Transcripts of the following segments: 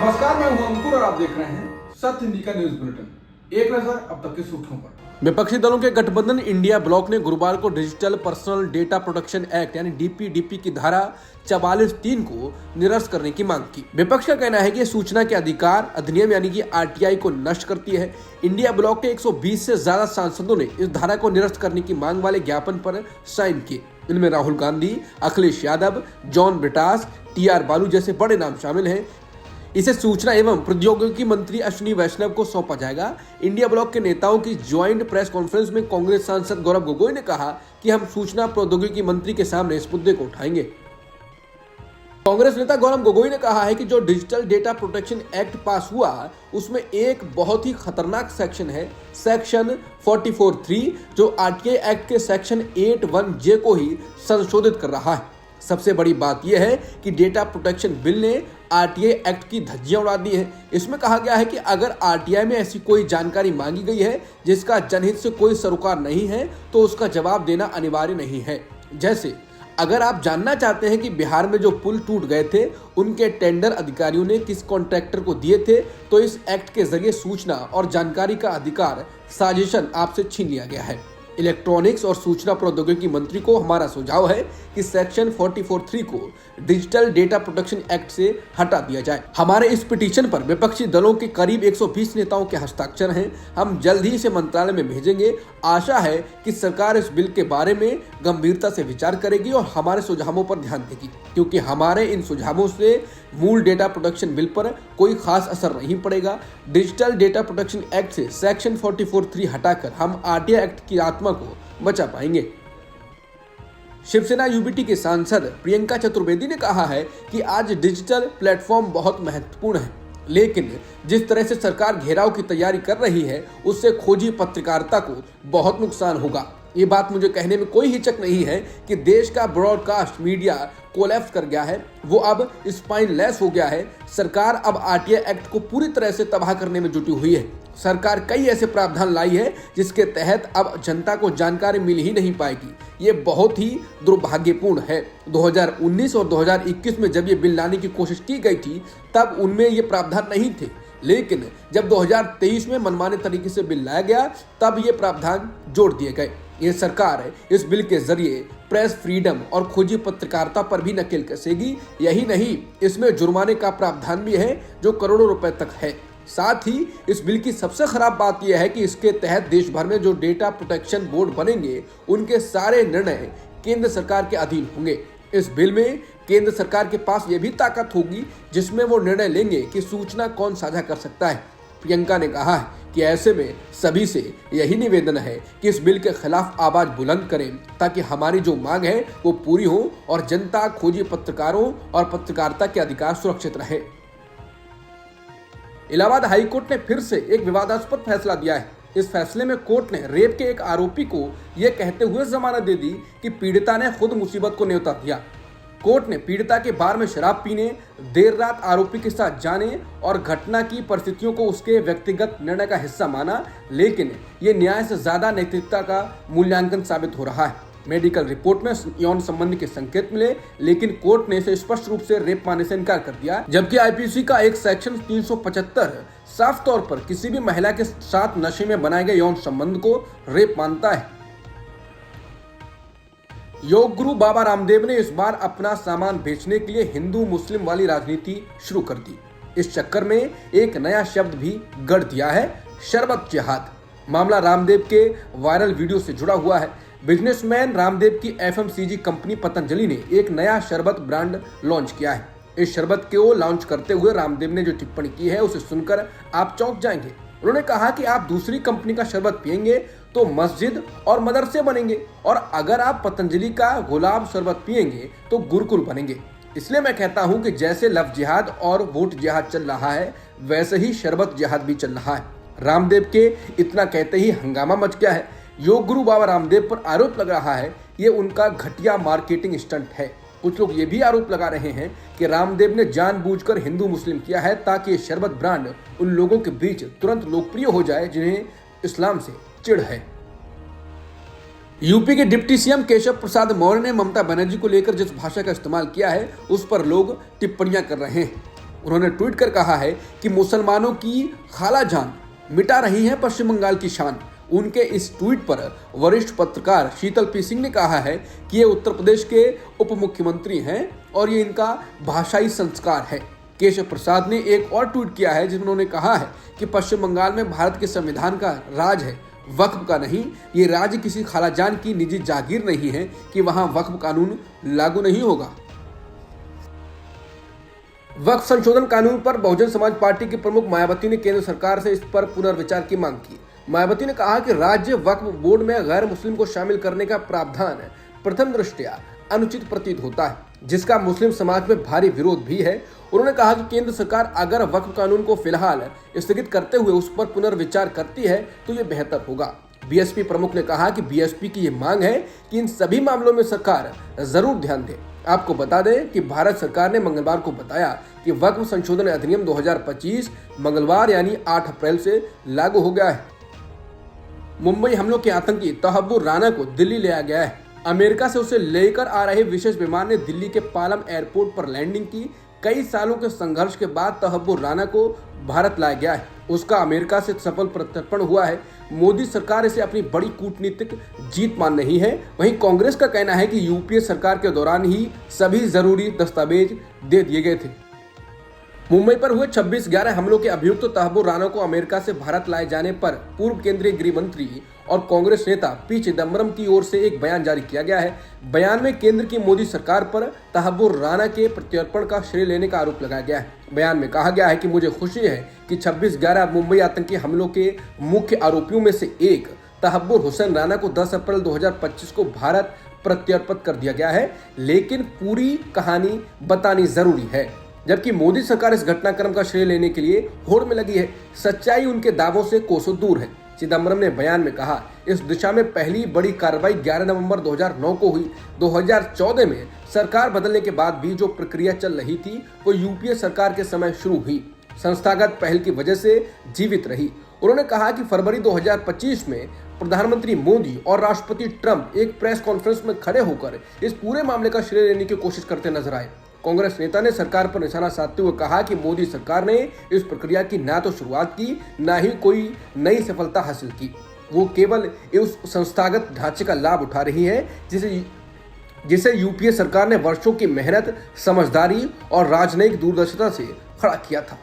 नमस्कार, मैं हूं अंकुर और आप देख रहे हैं सत्य हिंदी का न्यूज बुलेटिन। एक नजर अब तक की सुर्खियों पर। विपक्षी दलों के गठबंधन इंडिया ब्लॉक ने गुरुवार को digital personal data protection act यानी डीपीडीपी की धारा 44(3) को निरस्त करने की मांग की। विपक्ष का कहना है कि सूचना के अधिकार अधिनियम यानी कि आरटीआई को नष्ट करती है। इंडिया ब्लॉक के 120 से ज्यादा सांसदों ने इस धारा को निरस्त करने की मांग वाले ज्ञापन पर साइन किए। इनमें राहुल गांधी, अखिलेश यादव, जॉन ब्रिटास, टीआर बालू जैसे बड़े नाम शामिल हैं। इसे सूचना एवं प्रौद्योगिकी मंत्री अश्विनी वैष्णव को सौंपा जाएगा। इंडिया ब्लॉक के नेताओं की ज्वाइंट प्रेस कॉन्फ्रेंस में कांग्रेस सांसद गौरव गोगोई ने कहा कि हम सूचना प्रौद्योगिकी मंत्री के सामने इस मुद्दे को उठाएंगे। कांग्रेस नेता गौरव गोगोई ने कहा है कि जो डिजिटल डेटा प्रोटेक्शन एक्ट पास हुआ उसमें एक बहुत ही खतरनाक सेक्शन है, सेक्शन 44(3), जो आरटीआई एक्ट के सेक्शन 81(j) को ही संशोधित कर रहा है। सबसे बड़ी बात यह है कि डेटा प्रोटेक्शन बिल ने आरटीआई एक्ट की धज्जियां उड़ा दी हैं। इसमें कहा गया है कि अगर आरटीआई में ऐसी कोई जानकारी मांगी गई है जिसका जनहित से कोई सरोकार नहीं है तो उसका जवाब देना अनिवार्य नहीं है। जैसे अगर आप जानना चाहते हैं कि बिहार में जो पुल टूट गए थे उनके टेंडर अधिकारियों ने किस कॉन्ट्रैक्टर को दिए थे, तो इस एक्ट के जरिए सूचना और जानकारी का अधिकार साजिशन आपसे छीन लिया गया है। इलेक्ट्रॉनिक्स और सूचना प्रौद्योगिकी मंत्री को हमारा सुझाव है कि सेक्शन 44(3) को डिजिटल डेटा प्रोटेक्शन एक्ट से हटा दिया जाए। हमारे इस पिटीशन पर विपक्षी दलों के करीब 120 नेताओं के हस्ताक्षर हैं। हम जल्द ही इसे मंत्रालय में भेजेंगे। आशा है कि सरकार इस बिल के बारे में गंभीरता से विचार करेगी और हमारे सुझावों पर ध्यान देगी, क्योंकि हमारे इन सुझावों से मूल डेटा प्रोटेक्शन बिल पर कोई खास असर नहीं पड़ेगा। डिजिटल डेटा प्रोटेक्शन एक्ट से सेक्शन 44(3) हटाकर हम आरटीआई एक्ट की आत्मा को बचा पाएंगे। शिवसेना यूबीटी के सांसद प्रियंका चतुर्वेदी ने कहा है कि आज डिजिटल प्लेटफॉर्म बहुत महत्वपूर्ण है, लेकिन जिस तरह से सरकार घेराव की तैयारी कर रही है उससे खोजी पत्रकारिता को बहुत नुकसान होगा। ये बात मुझे कहने में कोई हिचक नहीं है कि देश का ब्रॉडकास्ट मीडिया कोलैप्स कर गया है, वो अब स्पाइनलेस हो गया है। सरकार अब आरटीआई एक्ट को पूरी तरह से तबाह करने में जुटी हुई है। सरकार कई ऐसे प्रावधान लाई है जिसके तहत अब जनता को जानकारी मिल ही नहीं पाएगी। ये बहुत ही दुर्भाग्यपूर्ण है। 2019 और 2021 में जब ये बिल लाने की कोशिश की गई थी तब उनमें ये प्रावधान नहीं थे, लेकिन जब 2023 में मनमाने तरीके से बिल लाया गया तब ये प्रावधान जोड़ दिए गए। ये सरकार इस बिल के जरिए प्रेस फ्रीडम और खोजी पत्रकारिता पर भी नकेल कसेगी। यही नहीं, इसमें जुर्माने का प्रावधान भी है जो करोड़ों रुपए तक है। साथ ही इस बिल की सबसे खराब बात यह है कि इसके तहत देश भर में जो डेटा प्रोटेक्शन बोर्ड बनेंगे उनके सारे निर्णय केंद्र सरकार के अधीन होंगे। इस बिल में केंद्र सरकार के पास यह भी ताकत होगी जिसमें वो निर्णय लेंगे कि सूचना कौन साझा कर सकता है। प्रियंका ने कहा है कि ऐसे में सभी से यही निवेदन है कि इस बिल के खिलाफ आवाज बुलंद करें ताकि हमारी जो मांग है वो पूरी हो और जनता, खोजी पत्रकारों और पत्रकारिता के अधिकार सुरक्षित रहे। इलाहाबाद हाई कोर्ट ने फिर से एक विवादास्पद फैसला दिया है। इस फैसले में कोर्ट ने रेप के एक आरोपी को यह कहते हुए जमानत दे दी कि पीड़िता ने खुद मुसीबत को न्योता दिया। कोर्ट ने पीड़िता के बार में शराब पीने, देर रात आरोपी के साथ जाने और घटना की परिस्थितियों को उसके व्यक्तिगत निर्णय का हिस्सा माना, लेकिन ये न्याय से ज्यादा नैतिकता का मूल्यांकन साबित हो रहा है। मेडिकल रिपोर्ट में यौन संबंध के संकेत मिले, लेकिन कोर्ट ने इसे स्पष्ट रूप से रेप मानने से इनकार कर दिया, जबकि आईपीसी का एक सेक्शन 375 साफ तौर पर किसी भी महिला के साथ नशे में बनाए गए यौन संबंध को रेप मानता है। योग गुरु बाबा रामदेव ने इस बार अपना सामान बेचने के लिए हिंदू मुस्लिम वाली राजनीति शुरू कर दी। इस चक्कर में एक नया शब्द भी गढ़ दिया है, शरबत जिहाद। मामला रामदेव के वायरल वीडियो से जुड़ा हुआ है। बिजनेसमैन रामदेव की एफएमसीजी कंपनी पतंजलि ने एक नया शरबत ब्रांड लॉन्च किया है। इस शरबत को लॉन्च करते हुए रामदेव ने जो टिप्पणी की है उसे सुनकर आप चौंक जाएंगे। उन्होंने कहा कि आप दूसरी कंपनी का शरबत पिएंगे तो मस्जिद और मदरसे बनेंगे, और अगर आप पतंजलि का गुलाब शरबत पिएंगे तो गुरुकुल बनेंगे। इसलिए मैं कहता हूं कि जैसे लव जिहाद और वोट जिहाद चल रहा है वैसे ही शरबत जिहाद भी चल रहा है। रामदेव के इतना कहते ही हंगामा मच गया है। योग गुरु बाबा रामदेव पर आरोप लग रहा है ये उनका घटिया मार्केटिंग स्टंट है। कुछ लोग ये भी आरोप लगा रहे हैं कि रामदेव ने जानबूझकर हिंदू मुस्लिम किया है ताकि शरबत ब्रांड उन लोगों के बीच तुरंत लोकप्रिय हो जाए जिन्हें इस्लाम से चिढ़ है। यूपी के डिप्टी सीएम केशव प्रसाद मौर्य ने ममता बनर्जी को लेकर जिस भाषा का इस्तेमाल किया है उस पर लोग टिप्पणियां कर रहे हैं। उन्होंने ट्वीट कर कहा है कि मुसलमानों की खाला जान मिटा रही है पश्चिम बंगाल की शान। उनके इस ट्वीट पर वरिष्ठ पत्रकार शीतल पी सिंह ने कहा है कि ये उत्तर प्रदेश के उप मुख्यमंत्री हैं और ये इनका भाषाई संस्कार है। केशव प्रसाद ने एक और ट्वीट किया है जिसमें उन्होंने कहा है कि पश्चिम बंगाल में भारत के संविधान का राज है, वक्फ का नहीं। ये राज्य किसी खालाजान की निजी जागीर नहीं है कि वहां वक्फ कानून लागू नहीं होगा। वक्फ संशोधन कानून पर बहुजन समाज पार्टी के प्रमुख मायावती ने केंद्र सरकार से इस पर पुनर्विचार की मांग की। मायावती ने कहा कि राज्य वक्फ बोर्ड में गैर मुस्लिम को शामिल करने का प्रावधान प्रथम दृष्टया अनुचित प्रतीत होता है, जिसका मुस्लिम समाज में भारी विरोध भी है। उन्होंने कहा कि केंद्र सरकार अगर वक्फ कानून को फिलहाल स्थगित करते हुए उस पर पुनर्विचार करती है तो ये बेहतर होगा। बीएसपी प्रमुख ने कहा कि बीएसपी की ये मांग है कि इन सभी मामलों में सरकार जरूर ध्यान दे। आपको बता दें कि भारत सरकार ने मंगलवार को बताया कि वक्फ संशोधन अधिनियम 2025 मंगलवार यानी 8 अप्रैल से लागू हो गया है। मुंबई हमलों के आतंकी तहब्बुर राना को दिल्ली ले आया गया है। अमेरिका से उसे लेकर आ रहे विशेष विमान ने दिल्ली के पालम एयरपोर्ट पर लैंडिंग की। कई सालों के संघर्ष के बाद तहब्बुर राना को भारत लाया गया है। उसका अमेरिका से सफल प्रत्यर्पण हुआ है। मोदी सरकार इसे अपनी बड़ी कूटनीतिक जीत मान रही है। वहीं कांग्रेस का कहना है कि यूपीए सरकार के दौरान ही सभी जरूरी दस्तावेज दे दिए गए थे। मुंबई पर हुए 26/11 हमलों के अभियुक्त तहब्बुर राना को अमेरिका से भारत लाए जाने पर पूर्व केंद्रीय गृह मंत्री और कांग्रेस नेता पी चिदम्बरम की ओर से एक बयान जारी किया गया है। बयान में केंद्र की मोदी सरकार पर तहब्बुर राना के प्रत्यर्पण का श्रेय लेने का आरोप लगाया गया है। बयान में कहा गया है कि मुझे खुशी है कि 26/11 मुंबई आतंकी हमलों के मुख्य आरोपियों में से एक तहब्बुर हुसैन राना को 10 अप्रैल 2025 को भारत प्रत्यर्पित कर दिया गया है, लेकिन पूरी कहानी बतानी जरूरी है। जबकि मोदी सरकार इस घटनाक्रम का श्रेय लेने के लिए होड़ में लगी है। सच्चाई उनके दावों से कोसों दूर है। चिदम्बरम ने बयान में कहा, इस दिशा में पहली बड़ी कार्रवाई 11 नवंबर 2009 को हुई। 2014 में सरकार बदलने के बाद भी जो प्रक्रिया चल रही थी वो यूपीए सरकार के समय शुरू हुई, संस्थागत पहल की वजह से जीवित रही। उन्होंने कहा कि फरवरी 2025 में प्रधानमंत्री मोदी और राष्ट्रपति ट्रंप एक प्रेस कॉन्फ्रेंस में खड़े होकर इस पूरे मामले का श्रेय लेने की कोशिश करते नजर आए। कांग्रेस नेता ने सरकार पर निशाना साधते हुए कहा कि मोदी सरकार ने इस प्रक्रिया की ना तो शुरुआत की, ना ही कोई नई सफलता हासिल की। वो केवल उस संस्थागत ढांचे का लाभ उठा रही है जिसे यूपीए सरकार ने वर्षों की मेहनत, समझदारी और राजनयिक दूरदर्शिता से खड़ा किया था।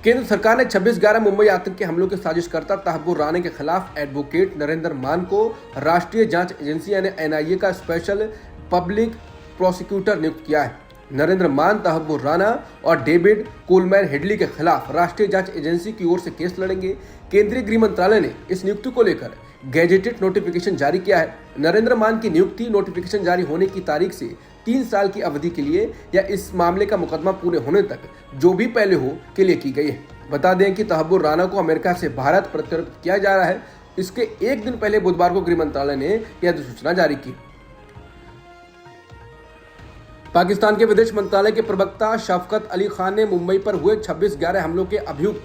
केंद्र सरकार ने 26/11 मुंबई आतंकी हमलों के साजिशकर्ता तहब्बुर राना के खिलाफ एडवोकेट नरेंद्र मान को राष्ट्रीय जांच एजेंसी यानी एनआईए का स्पेशल पब्लिक प्रोसिक्यूटर नियुक्त किया है। नरेंद्र मान तहब्बुर राना और डेविड कोलमैन हेडली के खिलाफ राष्ट्रीय जांच एजेंसी की ओर से केस लड़ेंगे। केंद्रीय गृह मंत्रालय ने इस नियुक्ति को लेकर गैजेटेड नोटिफिकेशन जारी किया है। नरेंद्र मान की नियुक्ति नोटिफिकेशन जारी होने की तारीख से 3 साल की अवधि के लिए या इस मामले का मुकदमा पूरे होने तक जो भी पहले हो के लिए की गई है। बता दें कि तहब्बुर राना को अमेरिका से भारत प्रत्यर्पित किया जा रहा है। इसके एक दिन पहले बुधवार को गृह मंत्रालय ने यह अधिसूचना जारी की। पाकिस्तान के विदेश मंत्रालय के प्रवक्ता शफकत अली खान ने मुंबई पर हुए 26/11 हमलों के अभियुक्त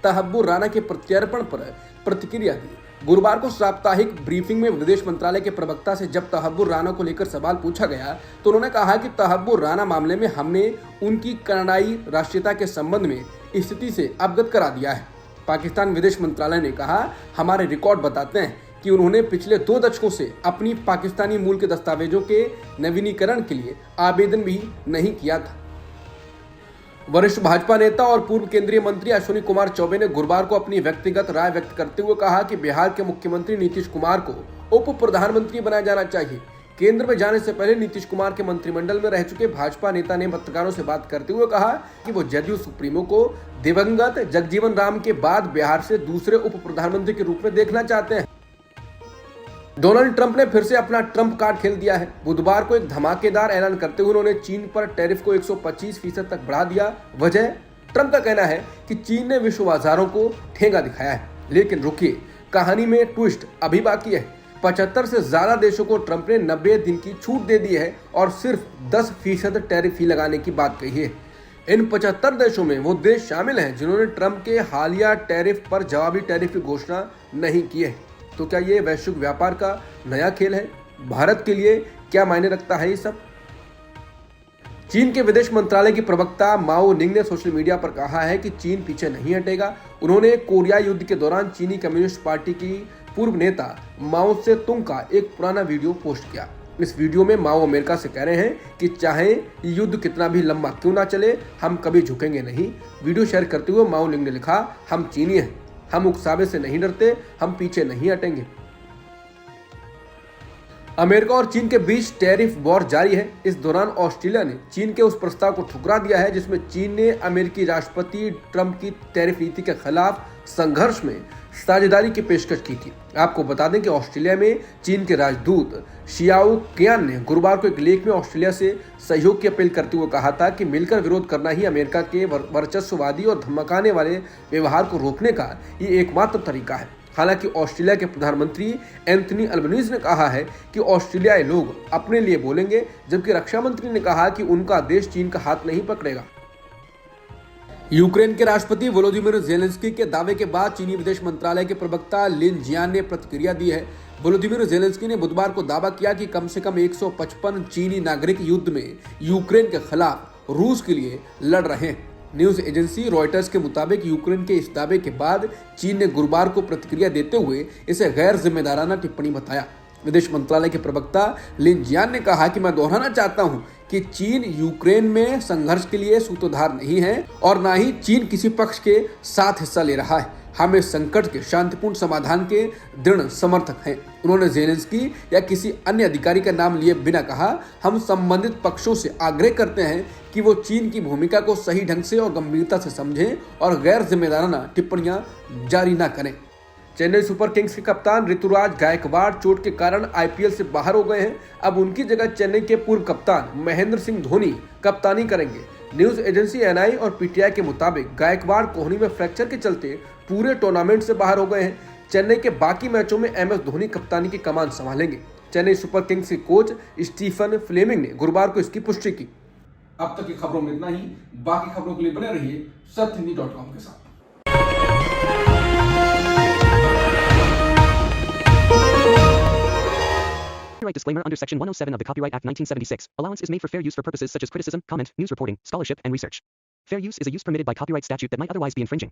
तहब्बुर राना के प्रत्यर्पण पर प्रतिक्रिया दी। गुरुवार को साप्ताहिक ब्रीफिंग में विदेश मंत्रालय के प्रवक्ता से जब तहब्बुर राना को लेकर सवाल पूछा गया तो उन्होंने कहा कि तहब्बुर राना मामले में हमने उनकी कनाडाई राष्ट्रीयता के संबंध में स्थिति से अवगत करा दिया है। पाकिस्तान विदेश मंत्रालय ने कहा, हमारे रिकॉर्ड बताते हैं कि उन्होंने पिछले 2 दशकों से अपनी पाकिस्तानी मूल के दस्तावेजों के नवीनीकरण के लिए आवेदन भी नहीं किया था। वरिष्ठ भाजपा नेता और पूर्व केंद्रीय मंत्री अश्विनी कुमार चौबे ने गुरुवार को अपनी व्यक्तिगत राय व्यक्त करते हुए कहा कि बिहार के मुख्यमंत्री नीतीश कुमार को उप प्रधानमंत्री बनाया जाना चाहिए। केंद्र में जाने से पहले नीतीश कुमार के मंत्रिमंडल में रह चुके भाजपा नेता ने पत्रकारों से बात करते हुए कहा कि वो जदयू सुप्रीमो को दिवंगत जगजीवन राम के बाद बिहार से दूसरे उप प्रधानमंत्री के रूप में देखना चाहते हैं। डोनाल्ड ट्रंप ने फिर से अपना ट्रंप कार्ड खेल दिया है। बुधवार को एक धमाकेदार ऐलान करते हुए उन्होंने चीन पर टैरिफ को 125% तक बढ़ा दिया। वजह, ट्रंप का कहना है कि चीन ने विश्व बाजारों को ठेंगा दिखाया है। लेकिन रुकिए, कहानी में ट्विस्ट अभी बाकी है। 75 से ज्यादा देशों को ट्रंप ने 90 दिन की छूट दे दी है और सिर्फ 10% टैरिफ ही लगाने की बात कही है। इन 75 देशों में वो देश शामिल हैं जिन्होंने ट्रंप के हालिया टैरिफ पर जवाबी टैरिफ की घोषणा नहीं की है। तो क्या ये वैश्विक व्यापार का नया खेल है? भारत के लिए क्या मायने रखता है ये सब? चीन के विदेश मंत्रालय की प्रवक्ता माओ निंग ने सोशल मीडिया पर कहा है कि चीन पीछे नहीं हटेगा। उन्होंने कोरिया युद्ध के दौरान चीनी कम्युनिस्ट पार्टी की पूर्व नेता माओ से तुंग का एक पुराना वीडियो पोस्ट किया। इस वीडियो में माओ अमेरिका से कह रहे हैं कि चाहे युद्ध कितना भी लंबा क्यों ना चले, हम कभी झुकेंगे नहीं। वीडियो शेयर करते हुए माओ निंग ने लिखा, हम चीनी हैं, हम उकसावे से नहीं डरते, हम पीछे नहीं हटेंगे। अमेरिका और चीन के बीच टैरिफ वॉर जारी है। इस दौरान ऑस्ट्रेलिया ने चीन के उस प्रस्ताव को ठुकरा दिया है जिसमें चीन ने अमेरिकी राष्ट्रपति ट्रंप की टैरिफ नीति के खिलाफ संघर्ष में साझेदारी की पेशकश की थी। आपको बता दें कि ऑस्ट्रेलिया में चीन के राजदूत शियाओ कियान ने गुरुवार को एक लेख में ऑस्ट्रेलिया से सहयोग की अपील करते हुए कहा था कि मिलकर विरोध करना ही अमेरिका के वर्चस्ववादी और धमकाने वाले व्यवहार को रोकने का ये एकमात्र तरीका है। हालांकि ऑस्ट्रेलिया के प्रधानमंत्री एंथनी अल्बनीज ने कहा है कि ऑस्ट्रेलियाई लोग अपने लिए बोलेंगे, जबकि रक्षा मंत्री ने कहा कि उनका देश चीन का हाथ नहीं पकड़ेगा। यूक्रेन के राष्ट्रपति वोलोदिमीर जेलेंस्की के दावे के बाद चीनी विदेश मंत्रालय के प्रवक्ता लिन जियान ने प्रतिक्रिया दी है। वोलोदिमीर जेलेंस्की ने बुधवार को दावा किया कि कम से कम 155 चीनी नागरिक युद्ध में यूक्रेन के खिलाफ रूस के लिए लड़ रहे हैं। न्यूज एजेंसी रॉयटर्स के मुताबिक यूक्रेन के इस दावे के बाद चीन ने गुरुवार को प्रतिक्रिया देते हुए इसे गैर जिम्मेदाराना टिप्पणी बताया। विदेश मंत्रालय के प्रवक्ता लिन जियान ने कहा कि मैं दोहराना चाहता हूं कि चीन यूक्रेन में संघर्ष के लिए सूत्रधार नहीं है और न ही चीन किसी पक्ष के साथ हिस्सा ले रहा है। हम इस संकट के शांतिपूर्ण समाधान के दृढ़ समर्थक हैं। उन्होंने जेलेंस्की या किसी अन्य अधिकारी का नाम लिए बिना कहा, हम संबंधित पक्षों से आग्रह करते हैं कि वो चीन की भूमिका को सही ढंग से और गंभीरता से समझें और गैर जिम्मेदाराना टिप्पणियां जारी न करें। चेन्नई सुपर किंग्स के कप्तान ऋतुराज गायकवाड़ चोट के कारण आईपीएल से बाहर हो गए हैं। अब उनकी जगह चेन्नई के पूर्व कप्तान महेंद्र सिंह धोनी कप्तानी करेंगे। न्यूज एजेंसी एनआई और पीटीआई के मुताबिक गायकवाड़ कोहनी में फ्रैक्चर के चलते पूरे टूर्नामेंट से बाहर हो गए हैं। चेन्नई के बाकी मैचों में एमएस धोनी कप्तानी की कमान संभालेंगे। चेन्नई सुपर किंग्स के कोच स्टीफन फ्लेमिंग ने गुरुवार को इसकी पुष्टि की। अब तक की खबरों में इतना ही। बाकी खबरों के लिए बने रहिए सत्यहिंदी.com के साथ। Copyright disclaimer under Section 107 of the Copyright Act 1976. Allowance is made for fair use for purposes such as criticism, comment, news reporting, scholarship, and research. Fair use is a use permitted by copyright statute that might otherwise be infringing.